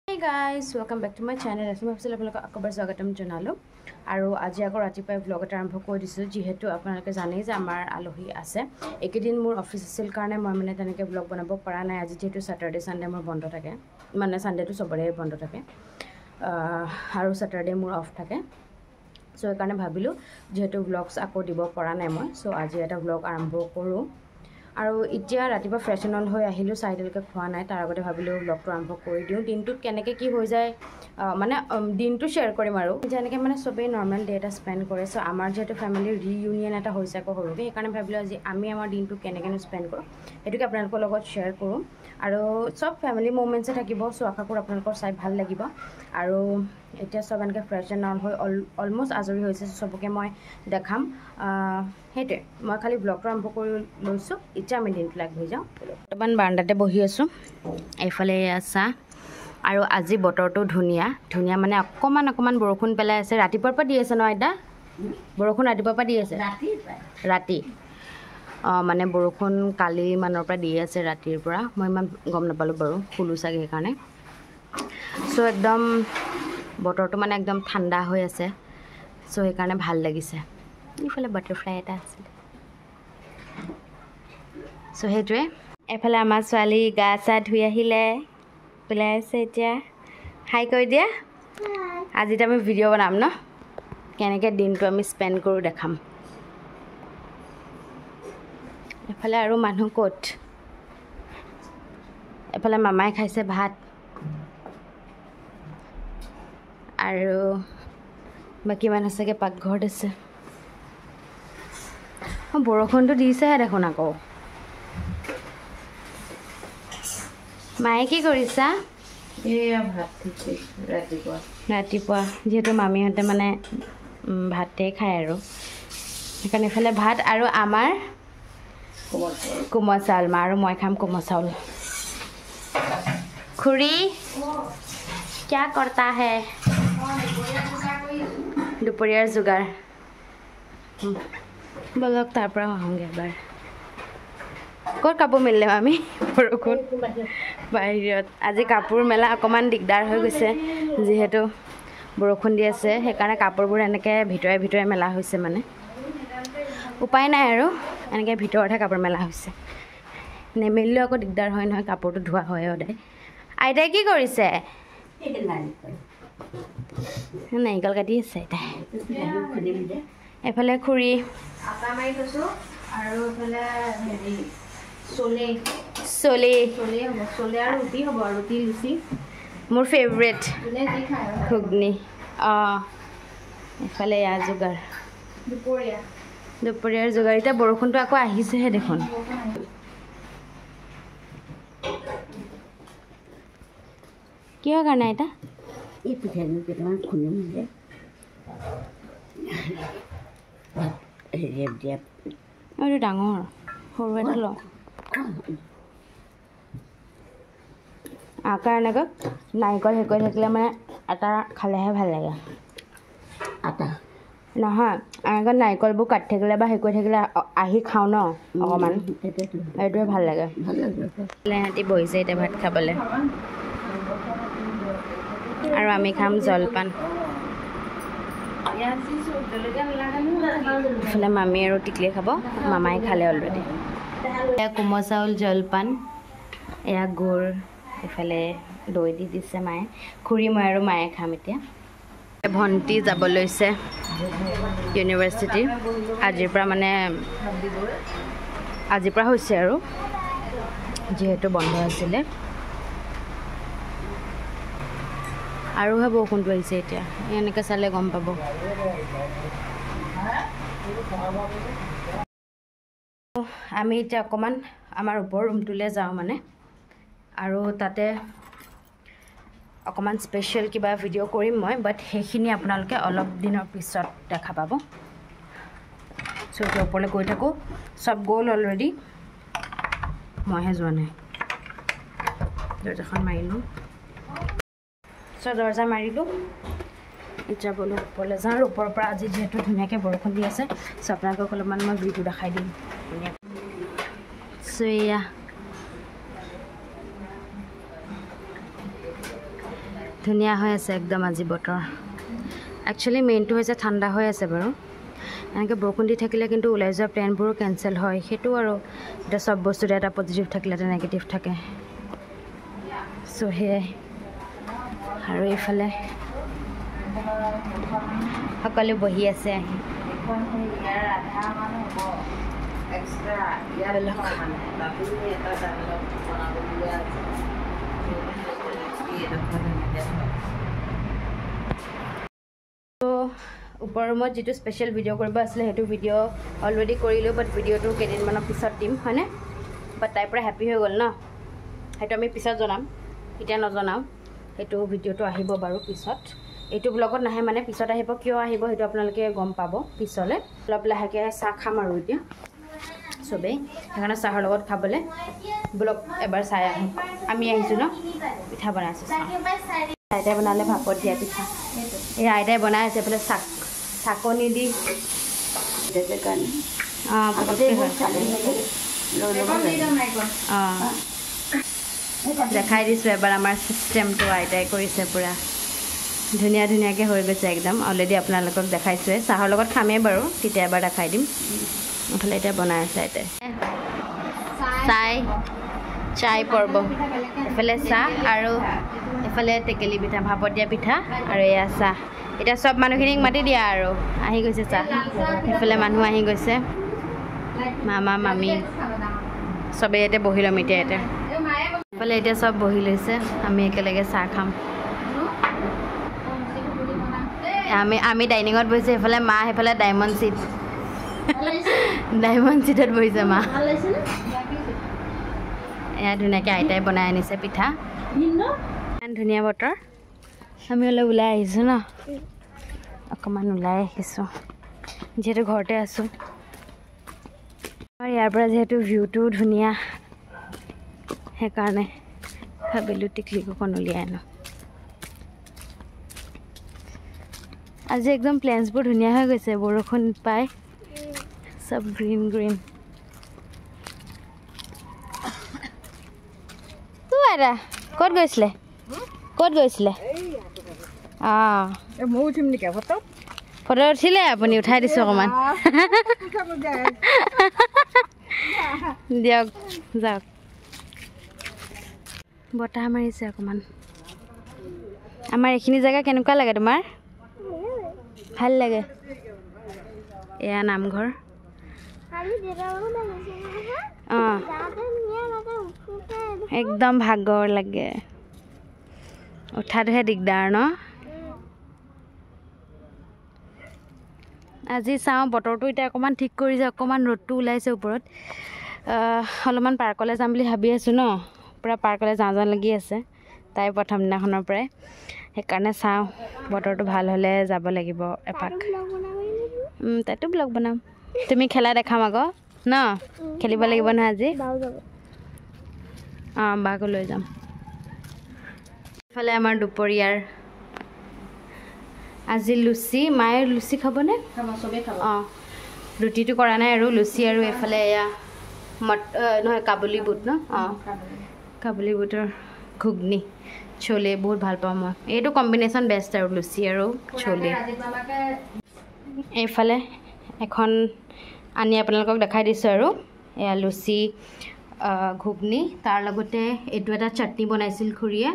Hey guys, welcome back to my channel. As you know, I'm Swagatam Janalu. Aru aji ako ratipai vlog eta arambho koi disu jihetu apnaloke janei je amar alohi ase ekedin mur office asil karone moi mane taneke vlog banabo para nai aji jehetu Saturday Sunday mur bondo thake mane Sunday tu sobare bondo thake aru Saturday mur off thake so ekane bhabilu jehetu vlogs ako dibo para nai moi so aji eta vlog arambho koru আৰু ইতিয়া ৰাতিবা ফ্ৰেশনল হৈ আহিলো সাইডলকে খোৱা নাই তাৰ আগতে ভাবিলো ব্লগটো আৰম্ভ কৰি দিও দিনটো কেনেকৈ কি হৈ যায় মানে দিনটো শেয়াৰ কৰিম আৰু যেনেকৈ মানে সবে নৰ্মাল ডে এটা স্পেন্ড কৰে সো আমাৰ যেটো ফ্যামিলি ৰিইউনিয়ন এটা হৈছে আকৌ হৰুকে সেইকাৰণে ভাবিলো আজি আমি আমাৰ দিনটো কেনেকৈ স্পেন্ড কৰো এটুকে আপোনালোকৰ লগত শেয়াৰ কৰো আৰু সব ফ্যামিলি মোমেন্টস থাকিব সো আশা কৰো আপোনালোকৰ চাই ভাল লাগিব আৰু এতিয়া সব এনেকৈ ফ্ৰেশনল হৈ অলমোস্ট আজৰি হৈছে সবকে মই দেখাম হেতে মই খালি ব্লগটো আৰম্ভ কৰি লৈছো ইচ্ছা আমি দিনটো লাগ হৈ যাও বৰ্তমান বাৰান্দাতে বহি আছো এইফালে আছে আৰু আজি বতৰটো ধুনিয়া ধুনিয়া মানে অকমান বৰষুণ পেলাই আছে ৰাতিপুৱাৰ পৰা দি আছে ন আইতা বৰষুণ ৰাতিপুৱাৰ পৰা দি আছে ৰাতি মানে বৰষুণ কালি মানৰ পৰা দি আছে ৰাতিৰ পৰা মই ইমান গম নাপালো বাৰু খুলু চাগে সেইকাৰণে সো একদম বতৰটো মানে একদম ঠাণ্ডা হৈ আছে সো সেইকাৰণে ভাল লাগিছে ইফালে বাটাৰফ্লাই এটা আছে সো হেতুৱে এফালে আমাৰ ছোৱালী গা চা ধুই আহিলে পেলাই আছে এতিয়া হাই কৈ দিয়া আজি আমি ভিডিঅ' বনাম ন কেনেকৈ দিনটো আমি স্পেন্ড কৰো দেখাম এফালে আৰু মানুহ ক'ত এফালে মামাই খাইছে ভাত আৰু বাকি মানুহ চাগে পাকঘৰত আছে বৰষুণটো দিছেহে দেখোন আকৌ মায়ে কি কৰিছা এয়া ভাত খাইছে ৰাতিপুৱা যেহেতু মামীহঁতে মানে ভাতে খায় আৰু সেইকাৰণে এফালে ভাত আৰু আমাৰ কোমল চাউল মা আৰু মই খাম কোমল চাউল খুৰী क्या करता है দুপৰীয়াৰ যোগাৰ বলক তাৰ পৰা আহোঁগে এবাৰ ক'ত কাপোৰ মিলিলে আমি বৰষুণ বাহিৰত আজি কাপোৰ মেলা অকণমান দিগদাৰ হৈ গৈছে যিহেতু বৰষুণ দি আছে সেইকাৰণে কাপোৰবোৰ এনেকৈ ভিতৰে মেলা হৈছে মানে উপায় নাই আৰু এনেকৈ ভিতৰতহে কাপোৰ মেলা হৈছে নেমেলিলেও আকৌ দিগদাৰ হয় নহয় কাপোৰটো ধোৱা হয় সদায় আইতাই কি কৰিছে নাৰিকল কাটি আছে আইতাই এফালে খুৰী আটা মাৰি থৈছো আৰু এফালে হেৰি চলে আৰু ৰুটি হ'ব আৰু ৰুটি লুচি মোৰ ফেভৰেট যোনে যি খায় ঘুগনি এফালে এয়া যোগাৰ দুপৰীয়াৰ যোগাৰ এতিয়া বৰষুণটো আকৌ আহিছেহে দেখোন কিহৰ কাৰণে আইতা এই পিঠাগুড়ি কেইটামান খুন্দিম যে এইটো ডাঙৰ সৰু এটা ল আকাৰ এনেকৈ নাৰিকল হেৰি কৰি থাকিলে মানে আটা খালেহে ভাল লাগে আটা নহয় এনেকৈ নাৰিকলবোৰ কাটি থাকিলে বা হেৰি কৰি থাকিলে আহি খাওঁ ন অকণমান এইটোৱে ভাল লাগে সিহঁতি বহিছে এতিয়া ভাত খাবলৈ আৰু আমি খাম জলপান এইফালে মামী আৰু টিকলিয়ে খাব মামাই খালে অলৰেডি এয়া কোমল চাউল জলপান এয়া গুড় এইফালে দৈ দি দিছে মায়ে খুৰী মই আৰু মায়ে খাম এতিয়া ভণ্টি যাব লৈছে ইউনিভাৰ্চিটি আজিৰ পৰা মানে আজিৰ পৰা হৈছে আৰু যিহেতু বন্ধ আছিলে আৰুহে বৰষুণটো আহিছে এতিয়া এনেকৈ চালে গম পাব আমি এতিয়া অকণমান আমাৰ ওপৰ ৰুমটোলৈ যাওঁ মানে আৰু তাতে অকণমান স্পেচিয়েল কিবা ভিডিঅ' কৰিম মই বাট সেইখিনি আপোনালোকে অলপ দিনৰ পিছত দেখা পাব চ' এতিয়া ওপৰলৈ গৈ থাকোঁ চব গ'ল অলৰেডি মইহে যোৱা নাই দৰ্জাখন মাৰিলোঁ চ' দৰ্জা মাৰিলোঁ এতিয়া বোলো ওপৰলৈ যাওঁ আৰু ওপৰৰ পৰা আজি যিহেতু ধুনীয়াকৈ বৰষুণ দি আছে চ' আপোনালোকক অলপমান মই ভিউটো দেখাই দিম চ' এয়া ধুনীয়া হৈ আছে একদম আজি বতৰ একচুৱেলি মেইনটো হৈছে ঠাণ্ডা হৈ আছে বাৰু এনেকৈ বৰষুণ দি থাকিলে কিন্তু ওলাই যোৱা প্লেনবোৰো কেঞ্চেল হয় সেইটো আৰু এতিয়া চব বস্তুতে এটা পজিটিভ থাকিলে এটা নেগেটিভ থাকে চ' সেয়াই আৰু এইফালে সকলো বহি আছে আহি ওপৰ ৰুমত যিটো স্পেচিয়েল ভিডিঅ' কৰিব আছিলে সেইটো ভিডিঅ' অলৰেডি কৰিলোঁ বাট ভিডিঅ'টো কেইদিনমানৰ পিছত দিম হয়নে বাট তাইৰ পৰা হেপ্পী হৈ গ'ল ন সেইটো আমি পিছত জনাম এতিয়া নজনাওঁ সেইটো ভিডিঅ'টো আহিব বাৰু পিছত এইটো ব্লগত নাহে মানে পিছত আহিব কিয় আহিব সেইটো আপোনালোকে গম পাব পিছলৈ অলপ লাহেকৈ চাহ খাম আৰু এতিয়া চবেই সেইকাৰণে চাহৰ লগত খাবলৈ ব্লগ এবাৰ চাই আহিম আমি আহিছোঁ ন পিঠা বনাই আছোঁ আইতাই বনালে ভাপত দিয়া পিঠা এই আইতাই বনাই আছে এইফালে চাকনি দি অঁ দেখাই দিছোঁ এবাৰ আমাৰ ছিষ্টেমটো আইতাই কৰিছে পূৰা ধুনীয়া ধুনীয়াকৈ হৈ গৈছে একদম অলৰেডি আপোনালোকক দেখাইছোঁৱে চাহৰ লগত খামেই বাৰু তেতিয়া এবাৰ দেখাই দিম এইফালে এতিয়া বনাই আছে আইতাই চাই পৰ্ব এইফালে চাহ আৰু এইফালে টেকেলি পিঠা ভাপত দিয়া পিঠা আৰু এয়া চাহ এতিয়া চব মানুহখিনিক মাতি দিয়া আৰু আহি গৈছে চাহ সেইফালে মানুহ আহি গৈছে মামা মামী চবেই ইয়াতে বহি ল'ম এতিয়া এইফালে এতিয়া চব বহি লৈছে আমি একেলগে চাহ খাম আমি ডাইনিঙত বহিছোঁ সেইফালে মা সেইফালে ডায়মণ্ড চিটত বহিছে মা এয়া ধুনীয়াকৈ আইতাই বনাই আনিছে পিঠা ইমান ধুনীয়া বতৰ আমি অলপ ওলাই আহিছোঁ ন অকণমান ওলাই আহিছোঁ যিহেতু ঘৰতে আছোঁ আৰু ইয়াৰ পৰা যিহেতু ভিউটো ধুনীয়া সেইকাৰণে ভাবিলোঁ টিকলিক অকণ উলিয়াই আনো আজি একদম প্লেন্সবোৰ ধুনীয়া হৈ গৈছে বৰষুণ পাই চব গ্ৰীণ গ্ৰীণ আইতা ক'ত গৈছিলে অঁ ফটো উঠিলে আপুনি উঠাই দিছোঁ অকণমান দিয়ক যাওক বতাহ মাৰিছে অকণমান আমাৰ এইখিনি জেগা কেনেকুৱা লাগে তোমাৰ ভাল লাগে এয়া নামঘৰ অঁ একদম ভাগৰ লাগে উঠাটোহে দিগদাৰ ন আজি চাওঁ বতৰটো এতিয়া অকণমান ঠিক কৰিছে অকণমান ৰ'দটো ওলাইছে ওপৰত অলপমান পাৰ্কলৈ যাম বুলি ভাবি আছোঁ ন পূৰা পাৰ্কলৈ যাওঁ লাগি আছে তাই প্ৰথম দিনাখনৰ পৰাই সেইকাৰণে চাওঁ বতৰটো ভাল হ'লে যাব লাগিব এপাক তাইতো ব্লগ বনাম তুমি খেলা দেখাম আকৌ ন খেলিব লাগিব নহয় আজি অঁ বাকো লৈ যাম এইফালে আমাৰ দুপৰীয়াৰ আজি লুচি মায়ে লুচি খাবনে অঁ ৰুটিটো কৰা নাই আৰু লুচি আৰু এইফালে এয়া নহয় কাবুলী বুট ন অঁ কাবুলী বুটৰ ঘুগনি চলে বহুত ভাল পাওঁ মই এইটো কম্বিনেশ্যন বেষ্ট আৰু লুচি আৰু চলে এইফালে এখন আনি আপোনালোকক দেখাই দিছোঁ আৰু এয়া লুচি ঘুগনি তাৰ লগতে এইটো এটা চাটনি বনাইছিল খুৰীয়ে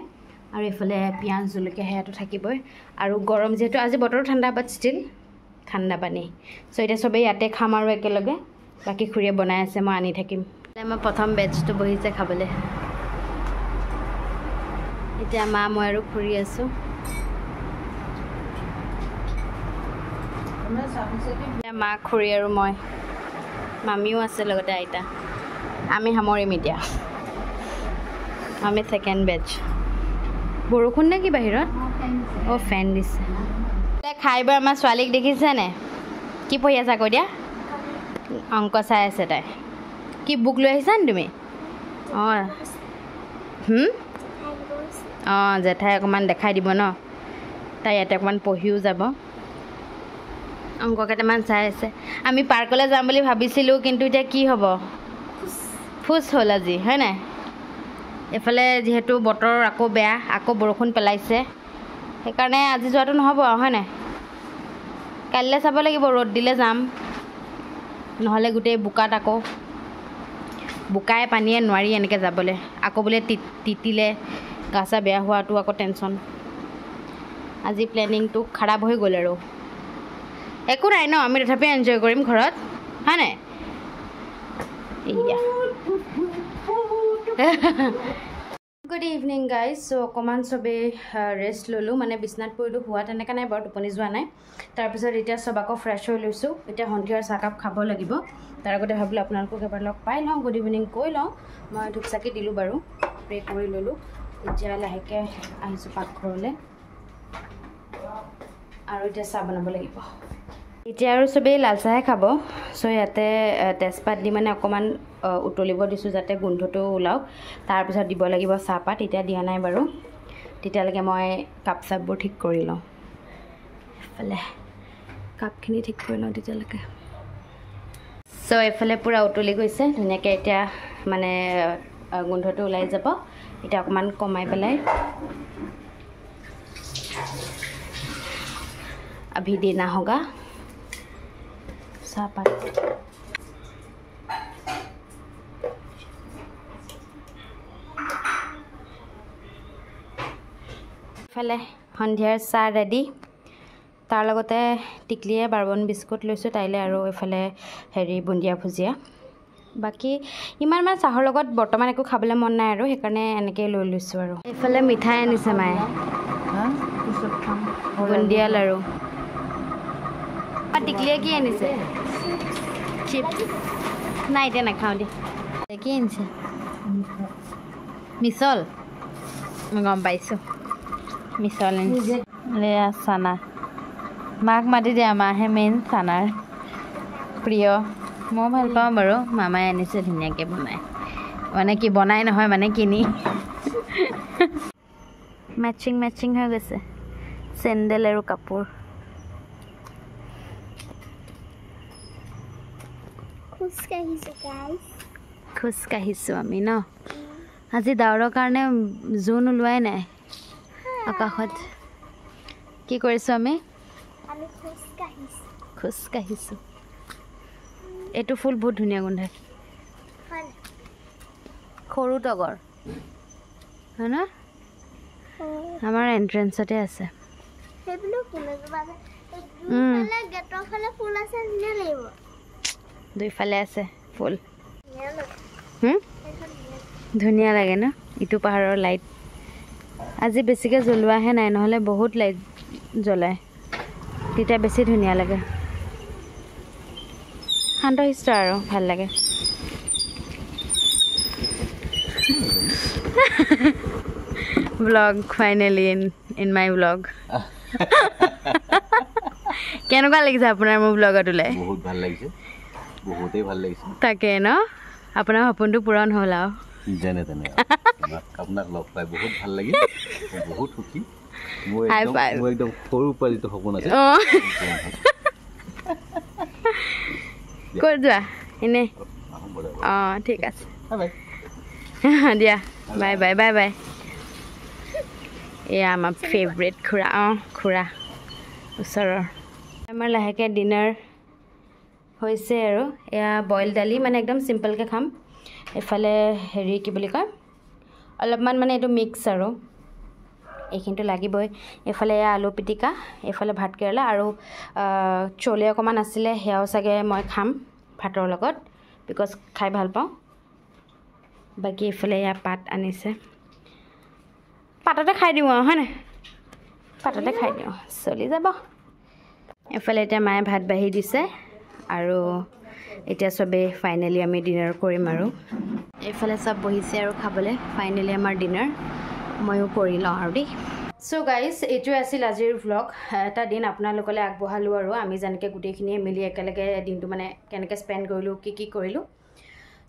আৰু এইফালে পিঁয়াজ জলকীয়া সেয়াটো থাকিবই আৰু গৰম যিহেতু আজি বতৰো ঠাণ্ডা বাট ষ্টিল ঠাণ্ডা পানী চ' এতিয়া চবেই ইয়াতে খাম আৰু একেলগে বাকী খুৰীয়ে বনাই আছে মই আনি থাকিম মই প্ৰথম বেটছটো বহিছে খাবলৈ এতিয়া মা মই আৰু খুৰী আছোঁ মা খুৰী আৰু মই মামীও আছে লগতে আইতা আমি সামৰিম এতিয়া আমি ছেকেণ্ড বেটছ বৰষুণ নে কি বাহিৰত অঁ ফেন দিছে খাই বৈ আমাৰ ছোৱালীক দেখিছেনে কি পঢ়ি আছা কৈ দিয়া অংক চাই আছে তাই কি বুক লৈ আহিছা নি তুমি অঁ অঁ জেঠাই অকণমান দেখাই দিব ন তাই ইয়াতে অকণমান পঢ়িও যাব অংক কেইটামান চাই আছে আমি পাৰ্কলৈ যাম বুলি ভাবিছিলোঁ কিন্তু এতিয়া কি হ'ব ফুচ হ'ল আজি হয় নাই এইফালে যিহেতু বতৰ আকৌ বেয়া আকৌ বৰষুণ পেলাইছে সেইকাৰণে আজি যোৱাটো নহ'ব আৰু হয় নাই কাইলৈ চাব লাগিব ৰ'দ দিলে যাম নহ'লে গোটেই বোকাত আকৌ বোকাই পানীয়ে নোৱাৰি এনেকৈ যাবলৈ আকৌ বোলে তিতিলে গা চা বেয়া হোৱাটো আকৌ টেনশ্যন আজি প্লেনিংটো খাৰাপ হৈ গ'ল আৰু একো নাই ন আমি তথাপি এনজয় কৰিম ঘৰত হয় নাই গুড ইভিনিং গাইজ চ' অকণমান চবেই ৰেষ্ট ল'লোঁ মানে বিচনাত পৰিলোঁ হোৱা তেনেকৈ নাই বাৰু টোপনি যোৱা নাই তাৰপিছত এতিয়া চব আকৌ ফ্ৰেছ হৈ লৈছোঁ এতিয়া সন্ধিয়াৰ চাহকাপ খাব লাগিব তাৰ আগতে ভাবিলোঁ আপোনালোকক এবাৰ লগ পাই লওঁ গুড ইভিনিং কৈ লওঁ মই ধূপ চাকি দিলোঁ বাৰু প্ৰে কৰি ল'লোঁ এতিয়া লাহেকৈ আহিছোঁ পাকঘৰলৈ আৰু এতিয়া চাহ বনাব লাগিব এতিয়া আৰু চবেই লাল চাহে খাব চ' ইয়াতে তেজপাত দি মানে অকণমান উতলিব দিছোঁ যাতে গোন্ধটো ওলাওক তাৰপিছত দিব লাগিব চাহপাত এতিয়া দিয়া নাই বাৰু তেতিয়ালৈকে মই কাপ চাপবোৰ ঠিক কৰি লওঁ এইফালে কাপখিনি ঠিক কৰি লওঁ তেতিয়ালৈকে চ' এইফালে পূৰা উতলি গৈছে ধুনীয়াকৈ এতিয়া মানে গোন্ধটো ওলাই যাব এতিয়া অকণমান কমাই পেলাই अभी देना होगा চাহপাত ইফালে সন্ধিয়াৰ চাহ ৰেডি তাৰ লগতে টিকলিয়ে বাৰবন বিস্কুট লৈছোঁ তাইলে আৰু এইফালে হেৰি বুন্দিয়া ভুজিয়া বাকী ইমান মানে চাহৰ লগত বৰ্তমান একো খাবলৈ মন নাই আৰু সেইকাৰণে এনেকৈ লৈ লৈছোঁ আৰু এইফালে মিঠাই আনিছে মায়ে বুন্দিয়া লাৰু টিকলিয়ে কি আনিছে চিপছ নাই এতিয়া নাখাওঁ দে কি আনিছে মিছল মই গম পাইছোঁ মিছল আনিছে চানা মাক মাতি দিয়া মাহে মেইন চানাৰ প্ৰিয় মই ভাল পাওঁ বাৰু মামাই আনিছে ধুনীয়াকৈ বনাই মানে কি বনাই নহয় মানে কিনি মেচিং মেচিং হৈ গৈছে চেণ্ডেল আৰু কাপোৰ খোজকাঢ়িছোঁ আমি ন আজি ডাৱৰৰ কাৰণে জোন ওলোৱাই নাই আকাশত কি কৰিছোঁ আমি খোজকাঢ়িছোঁ এইটো ফুল বহুত ধুনীয়া গোন্ধাই সৰু তগৰ হয় ন আমাৰ এণ্ট্ৰেঞ্চতে আছে দুইফালে আছে ফুল ধুনীয়া লাগে ন ইটো পাহাৰৰ লাইট আজি বেছিকৈ জ্বলোৱাহে নাই নহ'লে বহুত লাইট জ্বলায় তেতিয়া বেছি ধুনীয়া লাগে শান্তশিষ্ট আৰু ভাল লাগে blog finally in my blog কেনেকুৱা লাগিছে আপোনাৰ মোৰ ব্লগত ওলাই বহুত ভাল লাগিছে বহুতেই ভাল লাগিছে তাকে ন আপোনাৰ সপোনটো পূৰণ হ'ল আৰু যেনে তেনে আপোনাক লগ পাই বহুত ভাল লাগিল বহুত সুখী মোৰ একদম সৰু পোৱালিটো সপোন আছে ক'ত যোৱা এনেই অঁ ঠিক আছে দিয়া বাই বাই বাই বাই এয়া আমাৰ ফেভৰেট খুৰা খুৰা ওচৰৰ আমাৰ লাহেকৈ ডিনাৰ হৈছে আৰু এয়া বইল দালি মানে একদম চিম্পলকৈ খাম এফালে হেৰি কি বুলি কয় অলপমান মানে এইটো মিক্স আৰু এইখিনিতো লাগিবই এফালে এয়া আলু পিটিকা এফালে ভাত কেৰেলা আৰু চলে অকণমান আছিলে সেয়াও চাগে মই খাম ভাতৰ লগত বিকজ খাই ভাল পাওঁ বাকী এফালে এয়া পাত আনিছে পাততে খাই দিওঁ আৰু হয় নাই পাততে খাই দিওঁ চলি যাব এফালে এতিয়া মায়ে ভাত বাঢ়ি দিছে আৰু এতিয়া চবেই ফাইনেলি আমি ডিনাৰ কৰিম আৰু এইফালে চব বহিছে আৰু খাবলৈ ফাইনেলি আমাৰ ডিনাৰ ময়ো কৰি লওঁ আৰু দেই চ' গাইজ এইটোৱে আছিল আজিৰ ভ্লগ এটা দিন আপোনালোকলৈ আগবঢ়ালোঁ আৰু আমি যেনেকৈ গোটেইখিনিয়ে মিলি একেলগে দিনটো মানে কেনেকৈ স্পেণ্ড কৰিলোঁ কি কৰিলোঁ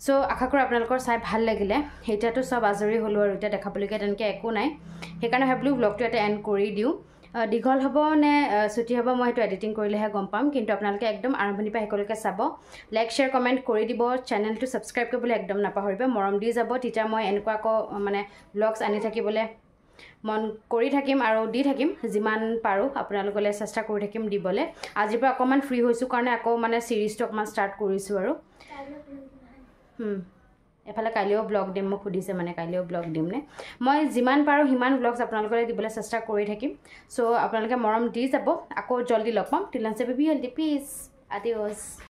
চ' আশা কৰোঁ আপোনালোকৰ চাই ভাল লাগিলে এতিয়াতো চব আজৰি হ'লোঁ আৰু এতিয়া দেখাবলগীয়া তেনেকৈ একো নাই সেইকাৰণে ভাবিলোঁ ভ্লগটো এটা এণ্ড কৰি দিওঁ দীঘল হ'ব নে ছুটি হ'ব মই সেইটো এডিটিং কৰিলেহে গম পাম কিন্তু আপোনালোকে একদম আৰম্ভণিৰ পৰা শেষলৈকে চাব লাইক শ্বেয়াৰ কমেণ্ট কৰি দিব চেনেলটো ছাবস্ক্ৰাইব কৰিবলৈ একদম নাপাহৰিব মৰম দি যাব তেতিয়া মই এনেকুৱা আকৌ মানে ভ্লগছ আনি থাকিবলৈ মন কৰি থাকিম আৰু দি থাকিম যিমান পাৰোঁ আপোনালোকলৈ চেষ্টা কৰি থাকিম দিবলৈ আজিৰ পৰা অকণমান ফ্ৰী হৈছোঁ কাৰণে আকৌ মানে ছিৰিজটো অকণমান ষ্টাৰ্ট কৰিছোঁ আৰু এফালে কাইলৈও ব্লগ দিম মোক সুধিছে মানে কাইলৈও ব্লগ দিম নে মই যিমান পাৰোঁ সিমান ব্লগছ আপোনালোকলৈ দিবলৈ চেষ্টা কৰি থাকিম চ' আপোনালোকে মৰম দি যাব আকৌ জল্দি লগ পাম টিল দেন সে বেবি হেল্ডি পিছ আদিঅস